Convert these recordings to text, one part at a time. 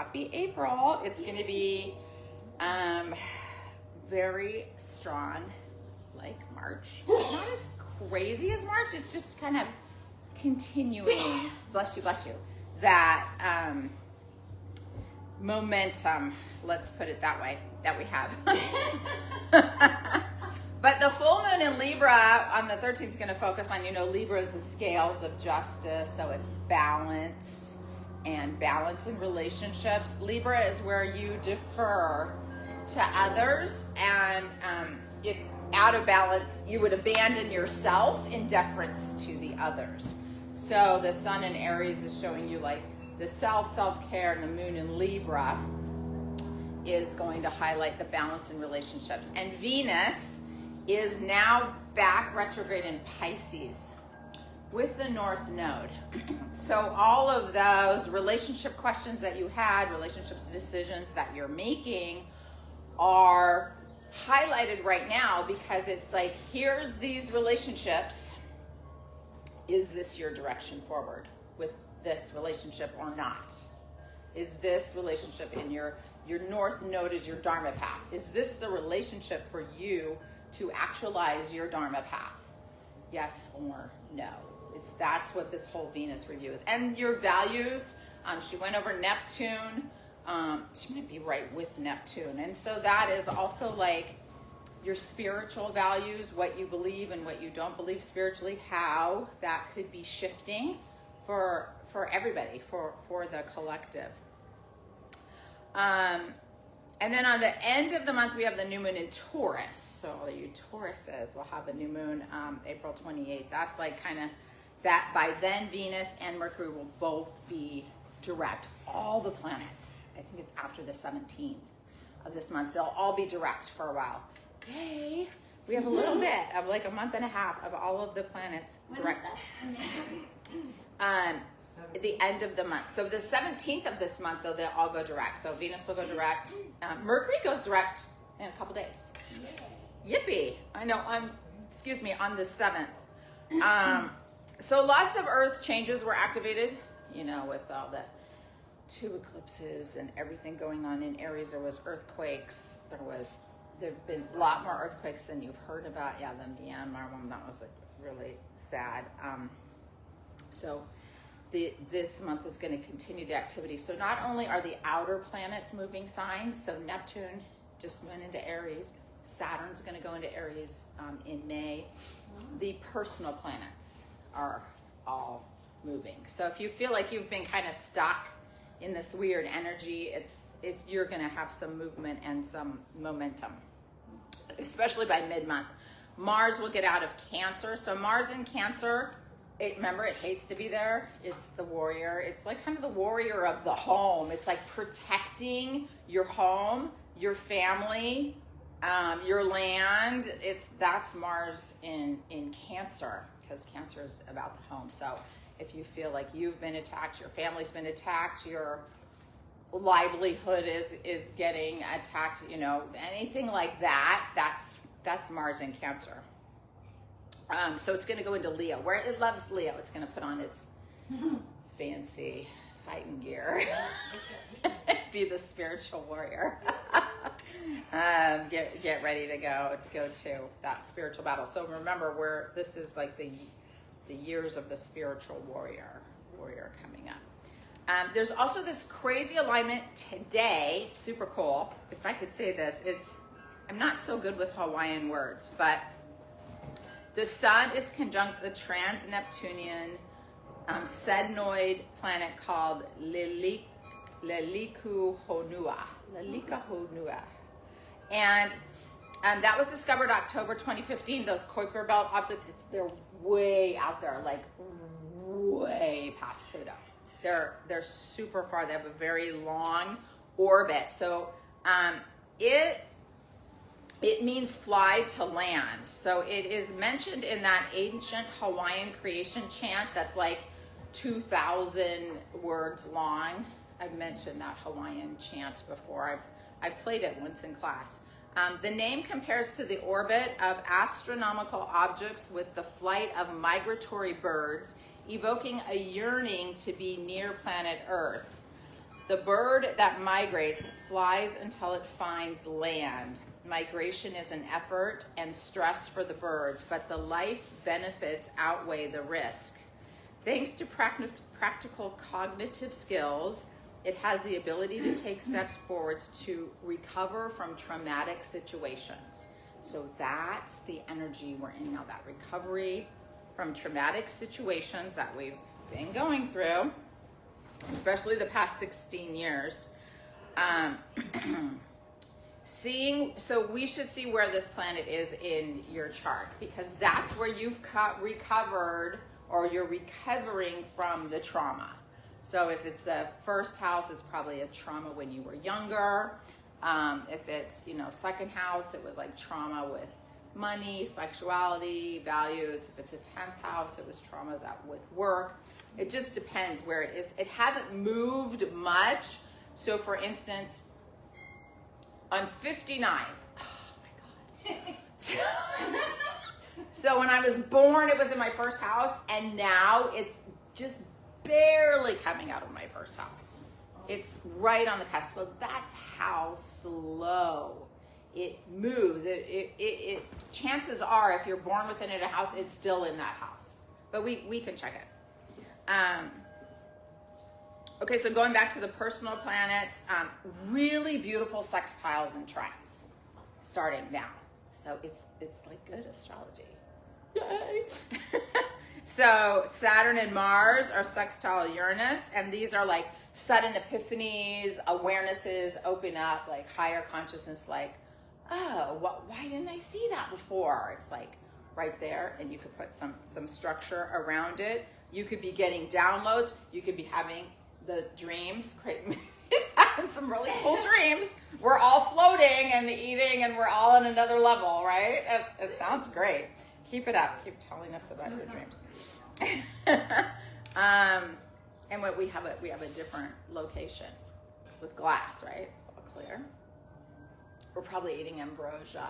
happy April. It's going to be very strong, like March. Not as crazy as March. It's just kind of continuing, bless you, that momentum, let's put it that way, that we have. But the full moon in Libra on the 13th is going to focus on, Libra is the scales of justice, so it's balance and balance in relationships. Libra is where you defer to others, and if out of balance, you would abandon yourself in deference to the others. So the sun in Aries is showing you like the self-care, and the moon in Libra is going to highlight the balance in relationships. And Venus is now back retrograde in Pisces with the North Node. So all of those relationship questions that you had, relationships decisions that you're making are highlighted right now, because it's like, here's these relationships. Is this your direction forward with this relationship or not? Is this relationship in your North Node is your Dharma path? Is this the relationship for you to actualize your Dharma path? Yes or no? That's what this whole Venus review is. And your values, she went over Neptune. She might be right with Neptune. And so that is also like your spiritual values, what you believe and what you don't believe spiritually, how that could be shifting for everybody, for the collective. And then on the end of the month, we have the new moon in Taurus. So all you Tauruses will have a new moon April 28th. That's like kind of that. By then, Venus and Mercury will both be direct. All the planets, I think it's after the 17th of this month, they'll all be direct for a while. Yay! We have a little bit of like a month and a half of all of the planets direct. At the end of the month. So the 17th of this month, though, they'll all go direct. So Venus will go direct. Mercury goes direct in a couple days. Yippee! I know, on the 7th. So lots of Earth changes were activated, with all the 2 eclipses and everything going on in Aries. There was earthquakes. There've been a lot more earthquakes than you've heard about. Yeah, the Myanmar one, that was like really sad. This month is going to continue the activity. So not only are the outer planets moving signs, so Neptune just went into Aries, Saturn's going to go into Aries in May. The personal planets are all moving. So if you feel like you've been kind of stuck in this weird energy, you're going to have some movement and some momentum, especially by mid-month. Mars will get out of Cancer. So Mars in Cancer, remember, it hates to be there. It's the warrior. It's like kind of the warrior of the home. It's like protecting your home, your family, your land. That's Mars in Cancer, because Cancer is about the home. So if you feel like you've been attacked, your family's been attacked, your livelihood is getting attacked, anything like that, that's Mars in Cancer. So it's going to go into Leo, where it loves Leo. It's going to put on its fancy fighting gear, be the spiritual warrior. Get ready to go to that spiritual battle. So remember, this is like the years of the spiritual warrior coming up. There's also this crazy alignment today, super cool. If I could say this, I'm not so good with Hawaiian words, but the sun is conjunct the trans-Neptunian sednoid planet called Lilikuhonua. And that was discovered October 2015. Those Kuiper Belt objects, they're way out there, like way past Pluto. They're super far. They have a very long orbit. So it means fly to land. So it is mentioned in that ancient Hawaiian creation chant that's like 2,000 words long. I've mentioned that Hawaiian chant before. I played it once in class. The name compares to the orbit of astronomical objects with the flight of migratory birds, evoking a yearning to be near planet Earth. The bird that migrates flies until it finds land. Migration is an effort and stress for the birds, but the life benefits outweigh the risk. Thanks to practical cognitive skills, it has the ability to take steps forwards to recover from traumatic situations. So that's the energy we're in now, that recovery from traumatic situations that we've been going through, especially the past 16 years. So we should see where this planet is in your chart, because that's where you've recovered, or you're recovering from the trauma. So if it's the first house, it's probably a trauma when you were younger. If it's, second house, it was like trauma with money, sexuality, values. If it's a 10th house, it was traumas with work. It just depends where it is. It hasn't moved much. So for instance, I'm 59. Oh my God. So when I was born, it was in my first house, and now it's just barely coming out of my first house. It's right on the cusp. But that's how slow it moves. It chances are, if you're born within a house, it's still in that house. But we can check it. Okay, so going back to the personal planets, really beautiful sextiles and trines starting now. So it's like good astrology. Yay! So Saturn and Mars are sextile Uranus, and these are like sudden epiphanies, awarenesses open up, like higher consciousness, like, oh, why didn't I see that before? It's like right there, and you could put some structure around it. You could be getting downloads. You could be having the dreams. He's having some really cool dreams. We're all floating and eating, and we're all on another level, right? It sounds great. Keep it up. Keep telling us about your dreams. And what we have a different location with glass, right? It's all clear. We're probably eating ambrosia.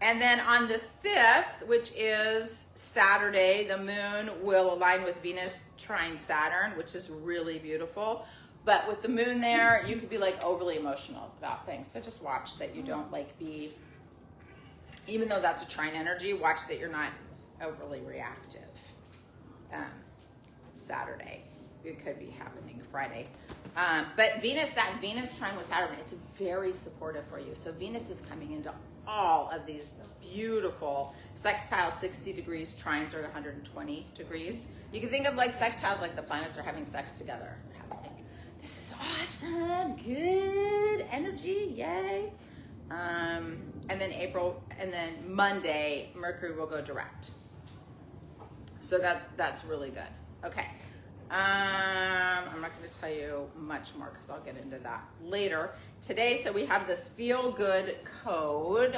And then on the 5th, which is Saturday, the moon will align with Venus trine Saturn, which is really beautiful. But with the moon there, you could be like overly emotional about things. So just watch that you don't be, even though that's a trine energy, watch that you're not overly reactive. Saturday, it could be happening Friday. But that Venus trine with Saturn, it's very supportive for you. So Venus is coming into all of these beautiful sextiles, 60 degrees, trines are 120 degrees. You can think of like sextiles like the planets are having sex together. This is awesome, good energy, yay. And then Monday, Mercury will go direct. So that's really good. Okay. I'm not going to tell you much more because I'll get into that later. Today, so we have this feel-good code.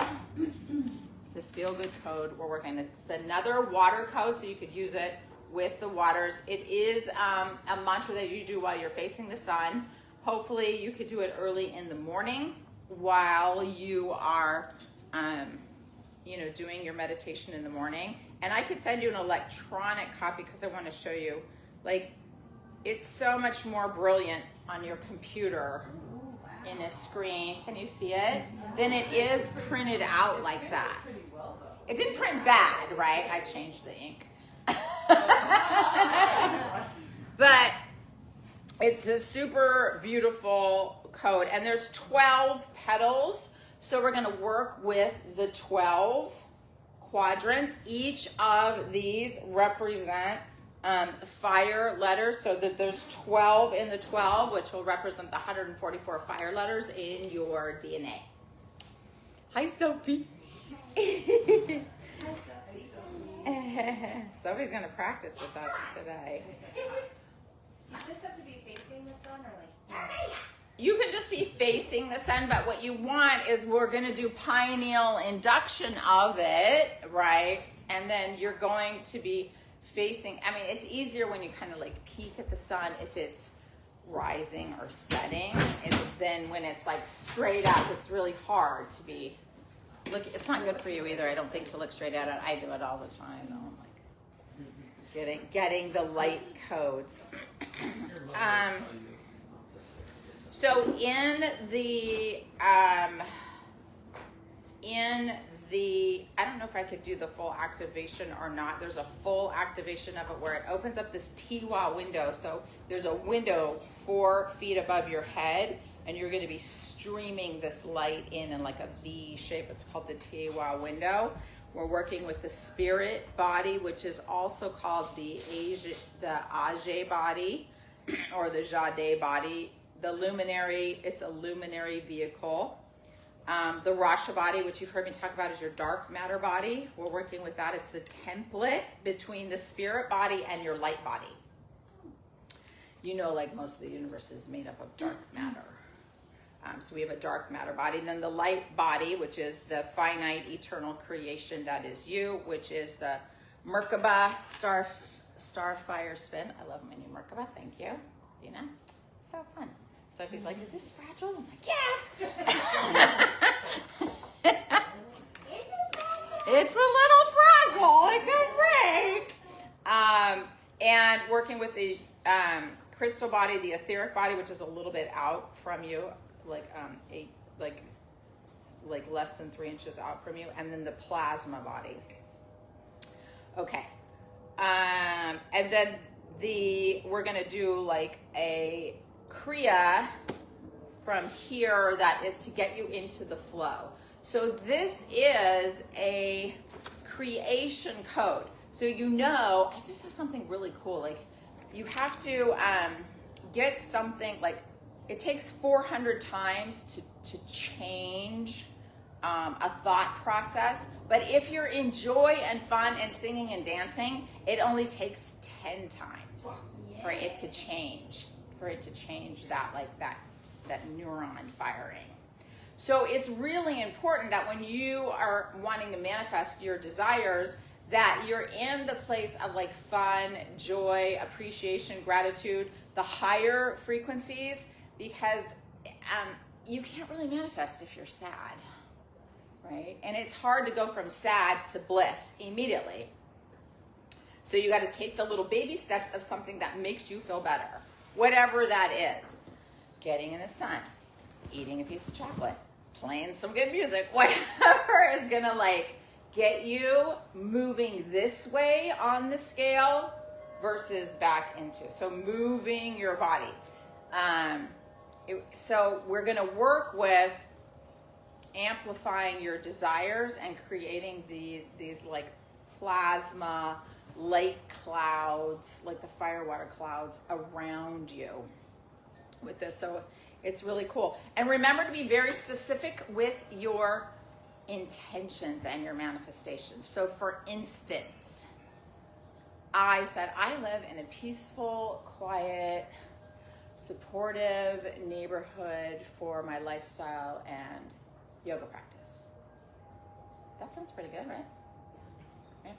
This feel-good code we're working on. It's another water code, so you could use it with the waters. It is a mantra that you do while you're facing the sun. Hopefully, you could do it early in the morning while you are, doing your meditation in the morning. And I could send you an electronic copy because I want to show you, it's so much more brilliant on your computer in a screen. Can you see it? Than it is printed out like that. It didn't print bad, right? I changed the ink. But it's a super beautiful code, and there's 12 petals, so we're going to work with the 12 quadrants. Each of these represent fire letters, so that there's 12 in the 12, which will represent the 144 fire letters in your DNA. Hi, Sophie. Sophie's going to practice with us today. Do you just have to be facing the sun, or You can just be facing the sun, but what you want is we're going to do pineal induction of it, right? And then you're going to be facing, it's easier when you kind of peek at the sun if it's rising or setting. And then when it's straight up, it's really hard to be, it's not good for you either, I don't think, to look straight at it. I do it all the time, though. Getting the light codes. So in the I don't know if I could do the full activation or not. There's a full activation of it where it opens up this Tiwa window. So there's a window 4 feet above your head, and you're going to be streaming this light in like a V shape. It's called the Tiwa window. We're working with the spirit body, which is also called the Age body or the Jade body. The luminary, it's a luminary vehicle. The Rasha body, which you've heard me talk about, is your dark matter body. We're working with that. It's the template between the spirit body and your light body. You know, like most of the universe is made up of dark matter. So we have a dark matter body. And then the light body, which is the finite eternal creation that is you, which is the Merkaba starfire spin. I love my new Merkaba. Thank you, Dina. So fun. Sophie's like, is this fragile? I'm like, yes. It's a little fragile. It could break. And working with the crystal body, the etheric body, which is a little bit out from you, like less than 3 inches out from you, and then the plasma body. Okay. And then we're gonna do like a Kriya from here that is to get you into the flow. So this is a creation code. So I just have something really cool. Like you have to get something, like it takes 400 times to change a thought process. But if you're in joy and fun and singing and dancing, it only takes 10 times for it to change. that neuron firing. So it's really important that when you are wanting to manifest your desires, that you're in the place of like fun, joy, appreciation, gratitude, the higher frequencies, because you can't really manifest if you're sad, right? And it's hard to go from sad to bliss immediately. So you got to take the little baby steps of something that makes you feel better, whatever that is. Getting in the sun, eating a piece of chocolate, playing some good music, whatever is going to like get you moving this way on the scale versus back into. So moving your body. So we're going to work with amplifying your desires and creating these like plasma light clouds, like the firewater clouds around you with this. So it's really cool. And remember to be very specific with your intentions and your manifestations. So for instance, I said I live in a peaceful, quiet, supportive neighborhood for my lifestyle and yoga practice. That sounds pretty good, right? Right?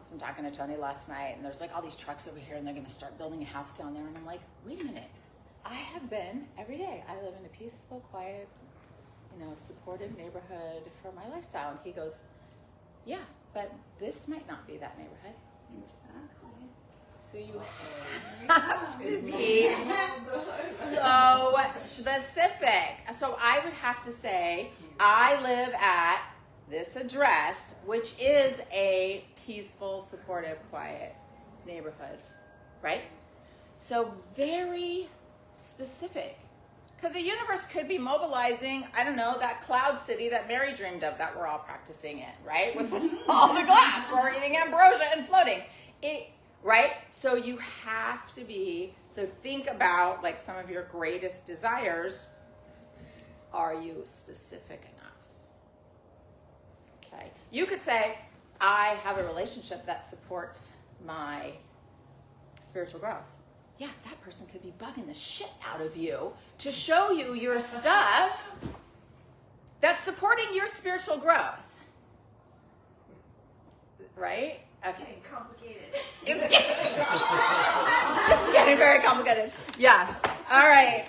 So I'm talking to Tony last night, and there's like all these trucks over here, and they're going to start building a house down there. And I'm like, wait a minute. I have been every day. I live in a peaceful, quiet, supportive neighborhood for my lifestyle. And he goes, yeah, but this might not be that neighborhood. Exactly. So you have to be so specific. So I would have to say, I live at this address, which is a peaceful, supportive, quiet neighborhood, right? So very specific. Because the universe could be mobilizing, I don't know, that cloud city that Mary dreamed of that we're all practicing in, right? With all the glass, we're eating ambrosia and floating. Right? So you have to be, so think about like some of your greatest desires. Are you specific enough? Okay. You could say, I have a relationship that supports my spiritual growth. Yeah, that person could be bugging the shit out of you to show you your stuff that's supporting your spiritual growth. Right? Okay. It's complicated. It's getting very complicated. Yeah. All right.